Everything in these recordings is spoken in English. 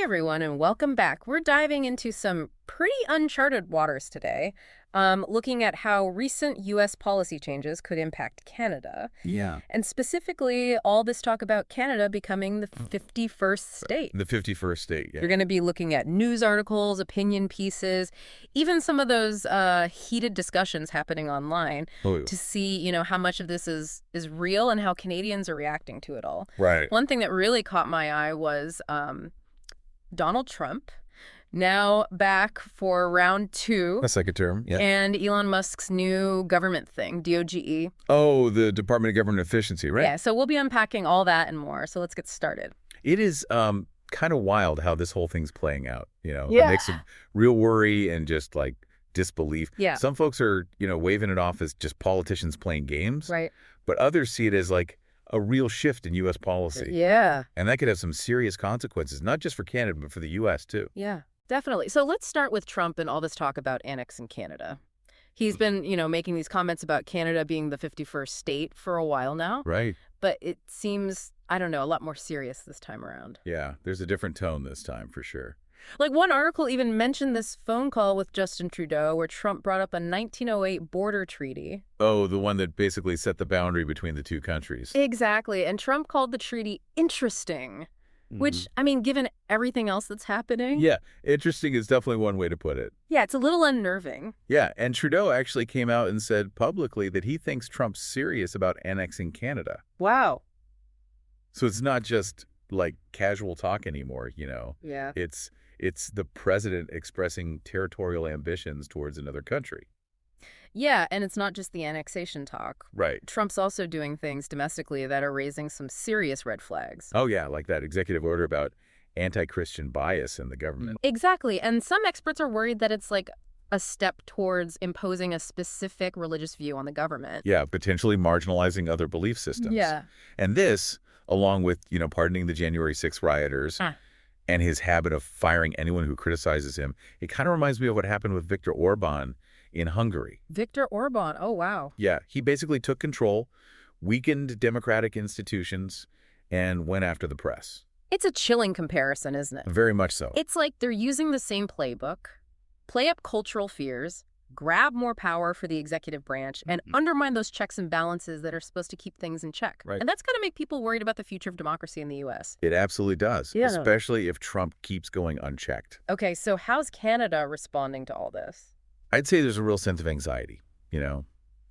Hey everyone, and welcome back. We're diving into some pretty uncharted waters today, looking at how recent U.S. policy changes could impact Canada, Yeah. and specifically all this talk about Canada becoming the 51st state. The 51st state, yeah. You're going to be looking at news articles, opinion pieces, even some of those heated discussions happening online Oh, to see, how much of this is real and how Canadians are reacting to it all. right. One thing that really caught my eye was Donald Trump, now back for round two, A second term, yeah. and Elon Musk's new government thing, DOGE. Oh, the Department of Government Efficiency, right? Yeah, so we'll be unpacking all that and more. So let's get started. It is kind of wild how this whole thing's playing out, A Yeah. mix of real worry and just like disbelief. Yeah. Some folks are, waving it off as just politicians playing games. Right. But others see it as like a real shift in U.S. policy. Yeah. And that could have some serious consequences, not just for Canada, but for the U.S. too. Yeah, definitely. So let's start with Trump and all this talk about annexing Canada. He's been, making these comments about Canada being the 51st state for a while now. Right. But it seems, I don't know, a lot more serious this time around. Yeah, there's a different tone this time for sure. Like one article even mentioned this phone call with Justin Trudeau where Trump brought up a 1908 border treaty. Oh, the one that basically set the boundary between the two countries. Exactly. And Trump called the treaty interesting, which, I mean, given everything else that's happening. Yeah, interesting is definitely one way to put it. Yeah, it's a little unnerving. Yeah, and Trudeau actually came out and said publicly that he thinks Trump's serious about annexing Canada. Wow. So it's not just like casual talk anymore, Yeah. It's the president expressing territorial ambitions towards another country. Yeah, and it's not just the annexation talk. Right. Trump's also doing things domestically that are raising some serious red flags. Oh, yeah, like that executive order about anti-Christian bias in the government. Exactly. And some experts are worried that it's like a step towards imposing a specific religious view on the government. Yeah, potentially marginalizing other belief systems. Yeah. And this, along with, pardoning the January 6th rioters and his habit of firing anyone who criticizes him, it kind of reminds me of what happened with Viktor Orban in Hungary. Viktor Orban. Oh, wow. Yeah, he basically took control, weakened democratic institutions, and went after the press. It's a chilling comparison, isn't it? Very much so. It's like they're using the same playbook, play up cultural fears, grab more power for the executive branch, and undermine those checks and balances that are supposed to keep things in check. Right. And that's going to make people worried about the future of democracy in the U.S. It absolutely does, Yeah. especially if Trump keeps going unchecked. Okay, so how's Canada responding to all this? I'd say there's a real sense of anxiety,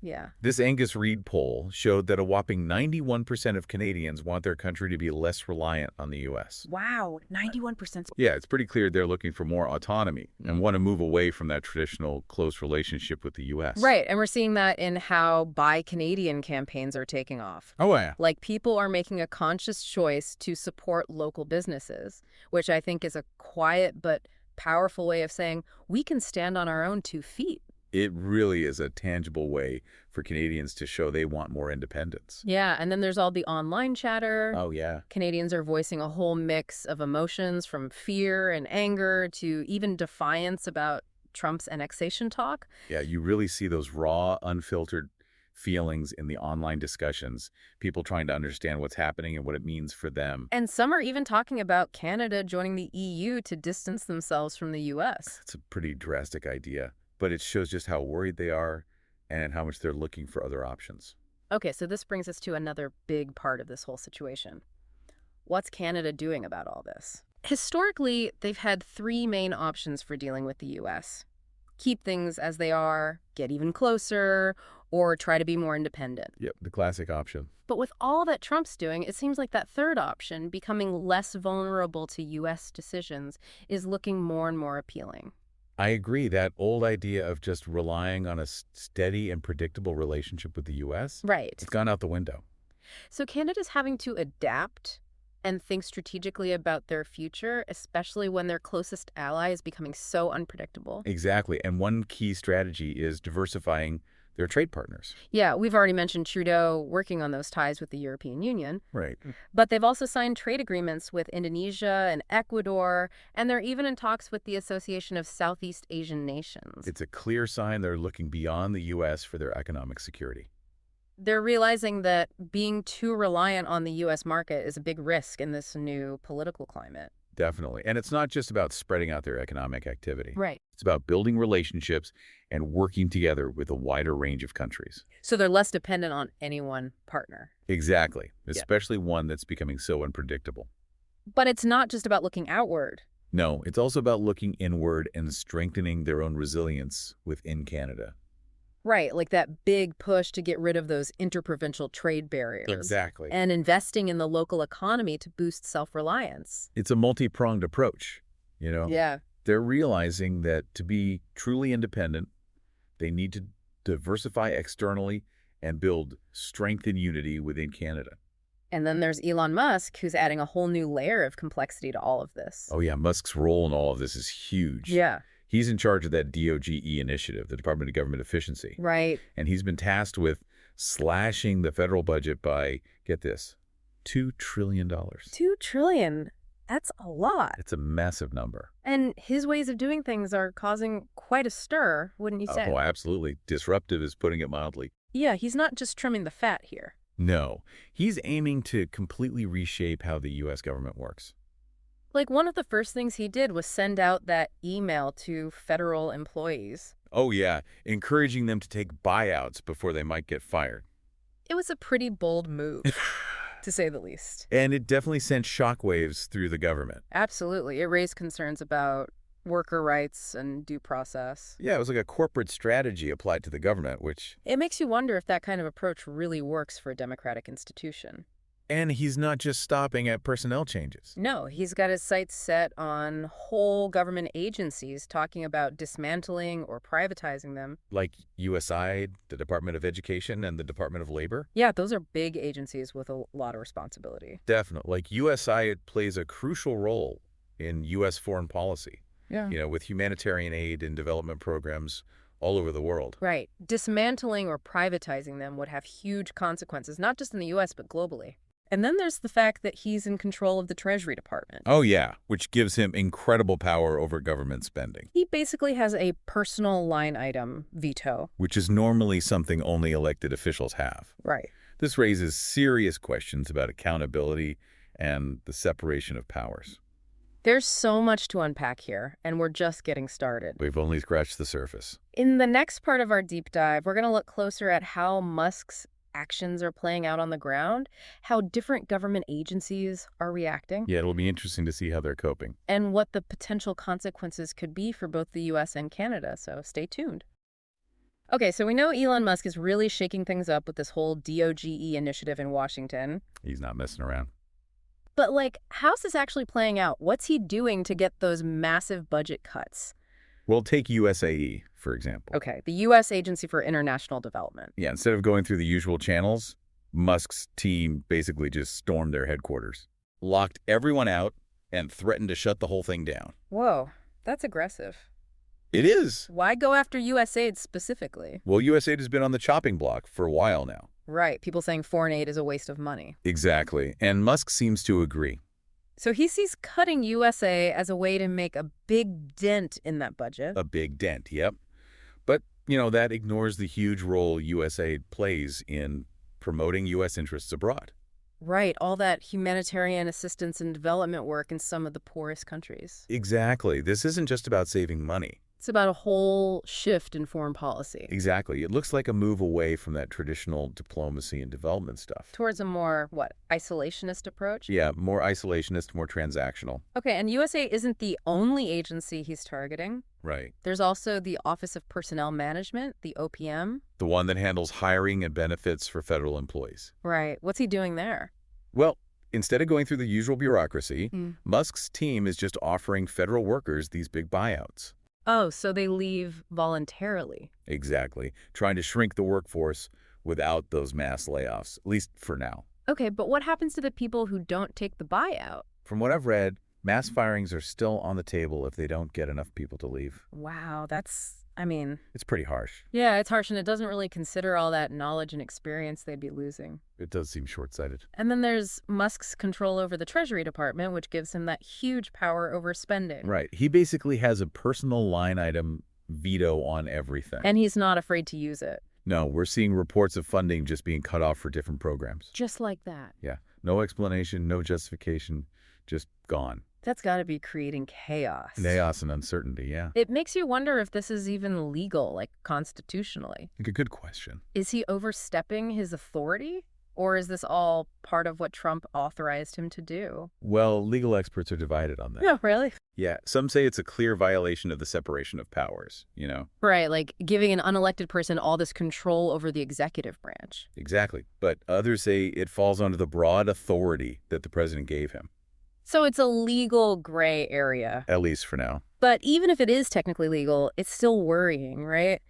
Yeah. This Angus Reid poll showed that a whopping 91% of Canadians want their country to be less reliant on the U.S. Wow, 91%. Yeah, it's pretty clear they're looking for more autonomy and want to move away from that traditional close relationship with the U.S. Right, and we're seeing that in how Buy Canadian campaigns are taking off. Oh, yeah. Like, people are making a conscious choice to support local businesses, which I think is a quiet but powerful way of saying we can stand on our own 2 feet. It really is a tangible way for Canadians to show they want more independence. Yeah, and then there's all the online chatter. Oh, yeah. Canadians are voicing a whole mix of emotions from fear and anger to even defiance about Trump's annexation talk. Yeah, you really see those raw, unfiltered feelings in the online discussions, people trying to understand what's happening and what it means for them. And some are even talking about Canada joining the EU to distance themselves from the U.S. It's a pretty drastic idea, but it shows just how worried they are and how much they're looking for other options. Okay, so this brings us to another big part of this whole situation. What's Canada doing about all this? Historically, they've had 3 main options for dealing with the U.S. Keep things as they are, get even closer, or try to be more independent. Yep, the classic option. But with all that Trump's doing, it seems like that third option, becoming less vulnerable to U.S. decisions, is looking more and more appealing. I agree. That old idea of just relying on a steady and predictable relationship with the U.S., Right. it's gone out the window. So Canada's having to adapt and think strategically about their future, especially when their closest ally is becoming so unpredictable. Exactly. And one key strategy is diversifying their trade partners. Yeah, we've already mentioned Trudeau working on those ties with the European Union, Right. but they've also signed trade agreements with Indonesia and Ecuador, and they're even in talks with the Association of Southeast Asian Nations. It's a clear sign they're looking beyond the U.S. for their economic security. They're realizing that being too reliant on the U.S. market is a big risk in this new political climate. Definitely. And it's not just about spreading out their economic activity. Right. It's about building relationships and working together with a wider range of countries. So they're less dependent on any one partner. Exactly. Yeah. Especially one that's becoming so unpredictable. But it's not just about looking outward. No, it's also about looking inward and strengthening their own resilience within Canada. Right, like that big push to get rid of those interprovincial trade barriers. Exactly. And investing in the local economy to boost self-reliance. It's a multi-pronged approach, Yeah. They're realizing that to be truly independent, they need to diversify externally and build strength and unity within Canada. And then there's Elon Musk, who's adding a whole new layer of complexity to all of this. Oh, yeah, Musk's role in all of this is huge. Yeah. He's in charge of that DOGE initiative, the Department of Government Efficiency. Right. And he's been tasked with slashing the federal budget by, get this, $2 trillion. $2 trillion. That's a lot. It's a massive number. And his ways of doing things are causing quite a stir, wouldn't you say? Oh, absolutely. Disruptive is putting it mildly. Yeah, he's not just trimming the fat here. No, he's aiming to completely reshape how the U.S. government works. Like, one of the first things he did was send out that email to federal employees. Oh, yeah, encouraging them to take buyouts before they might get fired. It was a pretty bold move, to say the least. And it definitely sent shockwaves through the government. Absolutely. It raised concerns about worker rights and due process. Yeah, it was like a corporate strategy applied to the government, which... It makes you wonder if that kind of approach really works for a democratic institution. And he's not just stopping at personnel changes. No, he's got his sights set on whole government agencies, talking about dismantling or privatizing them. Like USAID, the Department of Education, and the Department of Labor? Yeah, those are big agencies with a lot of responsibility. Definitely. Like USAID plays a crucial role in U.S. foreign policy. Yeah. With humanitarian aid and development programs all over the world. Right. Dismantling or privatizing them would have huge consequences, not just in the U.S., but globally. And then there's the fact that he's in control of the Treasury Department. Oh, yeah, which gives him incredible power over government spending. He basically has a personal line item veto. Which is normally something only elected officials have. Right. This raises serious questions about accountability and the separation of powers. There's so much to unpack here, and we're just getting started. We've only scratched the surface. In the next part of our deep dive, we're going to look closer at how Musk's actions are playing out on the ground, how different government agencies are reacting. Yeah, it'll be interesting to see how they're coping. And what the potential consequences could be for both the U.S. and Canada, so stay tuned. Okay, so we know Elon Musk is really shaking things up with this whole DOGE initiative in Washington. He's not messing around. But, how's this actually playing out? What's he doing to get those massive budget cuts? Well, take USAE, for example. Okay, the U.S. Agency for International Development. Yeah, instead of going through the usual channels, Musk's team basically just stormed their headquarters, locked everyone out, and threatened to shut the whole thing down. Whoa, that's aggressive. It is. Why go after USAID specifically? Well, USAID has been on the chopping block for a while now. Right, people saying foreign aid is a waste of money. Exactly, and Musk seems to agree. So he sees cutting USA as a way to make a big dent in that budget. A big dent, yep. But, that ignores the huge role USAID plays in promoting U.S. interests abroad. Right, all that humanitarian assistance and development work in some of the poorest countries. Exactly. This isn't just about saving money. It's about a whole shift in foreign policy. Exactly. It looks like a move away from that traditional diplomacy and development stuff. Towards a more, isolationist approach? Yeah, more isolationist, more transactional. Okay, and USA isn't the only agency he's targeting. Right. There's also the Office of Personnel Management, the OPM. The one that handles hiring and benefits for federal employees. Right. What's he doing there? Well, instead of going through the usual bureaucracy, Musk's team is just offering federal workers these big buyouts. Oh, so they leave voluntarily. Exactly. Trying to shrink the workforce without those mass layoffs, at least for now. Okay, but what happens to the people who don't take the buyout? From what I've read, mass firings are still on the table if they don't get enough people to leave. Wow, It's pretty harsh. Yeah, it's harsh, and it doesn't really consider all that knowledge and experience they'd be losing. It does seem short-sighted. And then there's Musk's control over the Treasury Department, which gives him that huge power over spending. Right. He basically has a personal line item veto on everything. And he's not afraid to use it. No, we're seeing reports of funding just being cut off for different programs. Just like that. Yeah. No explanation, no justification, just gone. That's got to be creating chaos. Chaos and uncertainty, yeah. It makes you wonder if this is even legal, like constitutionally. Like a good question. Is he overstepping his authority? Or is this all part of what Trump authorized him to do? Well, legal experts are divided on that. No, really? Yeah, some say it's a clear violation of the separation of powers, you know? Right, like giving an unelected person all this control over the executive branch. Exactly. But others say it falls under the broad authority that the president gave him, So it's a legal gray area. at least for now. But even if it is technically legal, it's still worrying, right?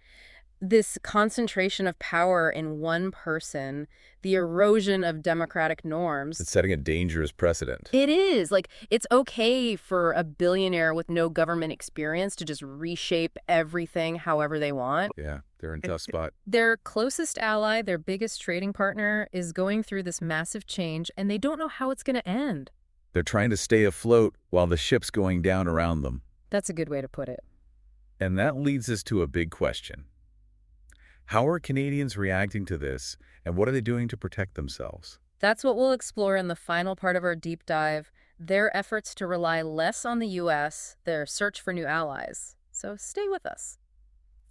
This concentration of power in one person, the erosion of democratic norms. It's setting a dangerous precedent. It is. Like, it's okay for a billionaire with no government experience to just reshape everything however they want. Yeah, they're in a tough spot. Their closest ally, their biggest trading partner, is going through this massive change, and they don't know how it's going to end. They're trying to stay afloat while the ship's going down around them. That's a good way to put it. And that leads us to a big question. How are Canadians reacting to this, and what are they doing to protect themselves? That's what we'll explore in the final part of our deep dive, their efforts to rely less on the U.S., their search for new allies. So stay with us.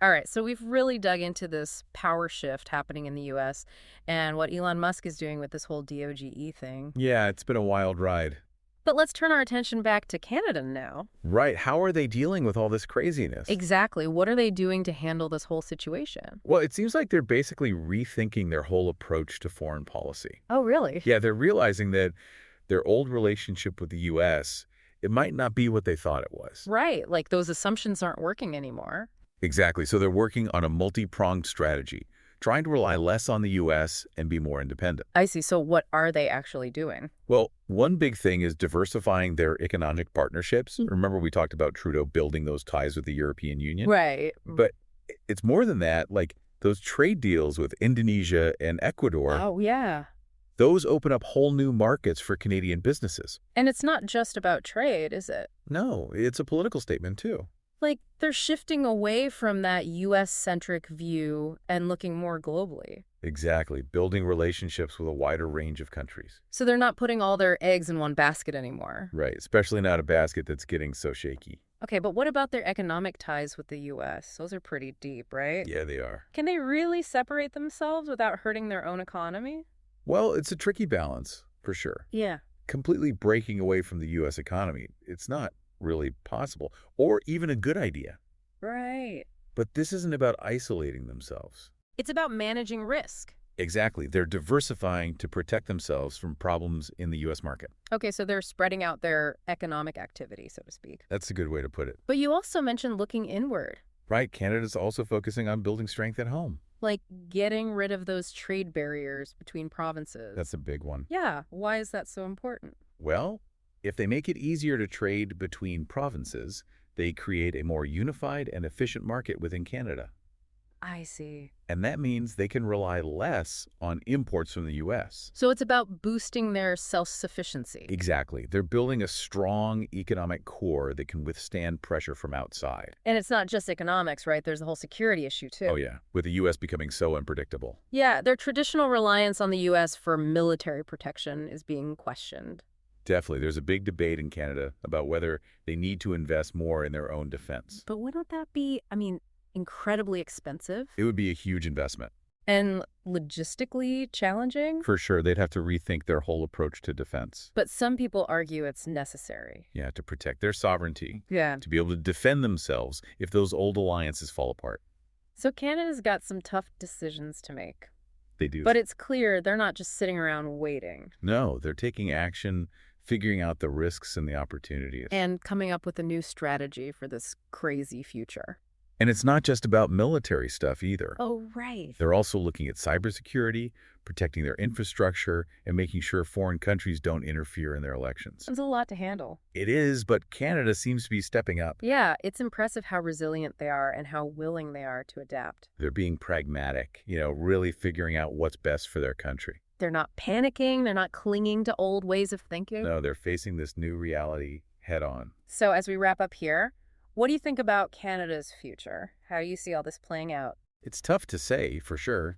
All right, so we've really dug into this power shift happening in the U.S. and what Elon Musk is doing with this whole DOGE thing. Yeah, it's been a wild ride. But let's turn our attention back to Canada now. Right, how are they dealing with all this craziness? Exactly. What are they doing to handle this whole situation? Well, it seems like they're basically rethinking their whole approach to foreign policy. Oh, really? Yeah, they're realizing that their old relationship with the U.S., it might not be what they thought it was. Right. Like those assumptions aren't working anymore. Exactly. So they're working on a multi-pronged strategy, trying to rely less on the U.S. and be more independent. I see. So what are they actually doing? Well, one big thing is diversifying their economic partnerships. Remember, we talked about Trudeau building those ties with the European Union? Right. But it's more than that. Like those trade deals with Indonesia and Ecuador, Oh, yeah. those open up whole new markets for Canadian businesses. And it's not just about trade, is it? No, it's a political statement, too. Like, they're shifting away from that U.S.-centric view and looking more globally. Exactly. Building relationships with a wider range of countries. So they're not putting all their eggs in one basket anymore. Right. Especially not a basket that's getting so shaky. Okay, but what about their economic ties with the U.S.? Those are pretty deep, right? Yeah, they are. Can they really separate themselves without hurting their own economy? Well, it's a tricky balance, for sure. Yeah. Completely breaking away from the U.S. economy, it's not really possible or even a good idea. Right. But this isn't about isolating themselves. It's about managing risk. Exactly. They're diversifying to protect themselves from problems in the U.S. market. Okay, so they're spreading out their economic activity, so to speak. That's a good way to put it. But you also mentioned looking inward, Right. Canada's also focusing on building strength at home. like getting rid of those trade barriers between provinces. That's a big one. Yeah, why is that so important? Well, if they make it easier to trade between provinces, they create a more unified and efficient market within Canada. I see. And that means they can rely less on imports from the U.S. So it's about boosting their self-sufficiency. Exactly. They're building a strong economic core that can withstand pressure from outside. And it's not just economics, right? There's the whole security issue, too. Oh, yeah, with the U.S. becoming so unpredictable. Yeah, their traditional reliance on the U.S. for military protection is being questioned. Definitely. There's a big debate in Canada about whether they need to invest more in their own defense. But wouldn't that be, incredibly expensive It would be a huge investment. and logistically challenging? For sure, they'd have to rethink their whole approach to defense. But some people argue it's necessary. Yeah, to protect their sovereignty, Yeah. to be able to defend themselves if those old alliances fall apart. So Canada's got some tough decisions to make. They do. But it's clear they're not just sitting around waiting No, they're taking action, figuring out the risks and the opportunities. and coming up with a new strategy for this crazy future. And it's not just about military stuff either. Oh, right. They're also looking at cybersecurity, protecting their infrastructure, and making sure foreign countries don't interfere in their elections. It's a lot to handle. It is, but Canada seems to be stepping up. Yeah, it's impressive how resilient they are and how willing they are to adapt. They're being pragmatic, really figuring out what's best for their country. They're not panicking. They're not clinging to old ways of thinking. No, they're facing this new reality head on. So as we wrap up here, what do you think about Canada's future? How do you see all this playing out? It's tough to say, for sure,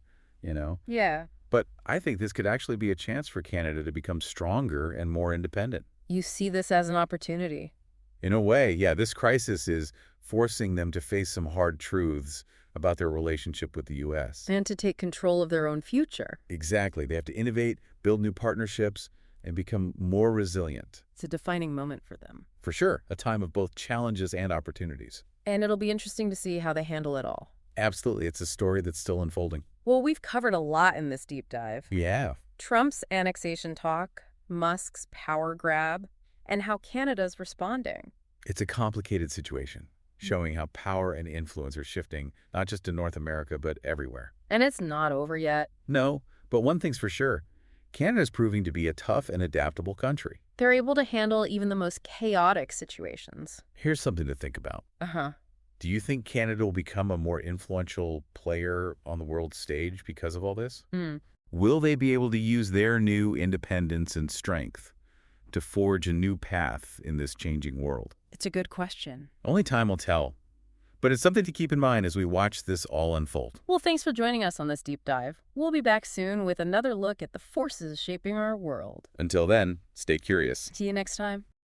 Yeah. but I think this could actually be a chance for Canada to become stronger and more independent. You see this as an opportunity. In a way, yeah, this crisis is forcing them to face some hard truths about their relationship with the U.S. And to take control of their own future. Exactly. They have to innovate, build new partnerships, and become more resilient. It's a defining moment for them. For sure, a time of both challenges and opportunities. And it'll be interesting to see how they handle it all. Absolutely. It's a story that's still unfolding. Well, we've covered a lot in this deep dive. Yeah. Trump's annexation talk, Musk's power grab, and how Canada's responding. It's a complicated situation, showing how power and influence are shifting, not just in North America, but everywhere. And it's not over yet. No, but one thing's for sure. Canada's proving to be a tough and adaptable country. They're able to handle even the most chaotic situations. Here's something to think about. Uh-huh. Do you think Canada will become a more influential player on the world stage because of all this? Will they be able to use their new independence and strength to forge a new path in this changing world? It's a good question. Only time will tell. But it's something to keep in mind as we watch this all unfold. Well, thanks for joining us on this deep dive. We'll be back soon with another look at the forces shaping our world. Until then, stay curious. See you next time.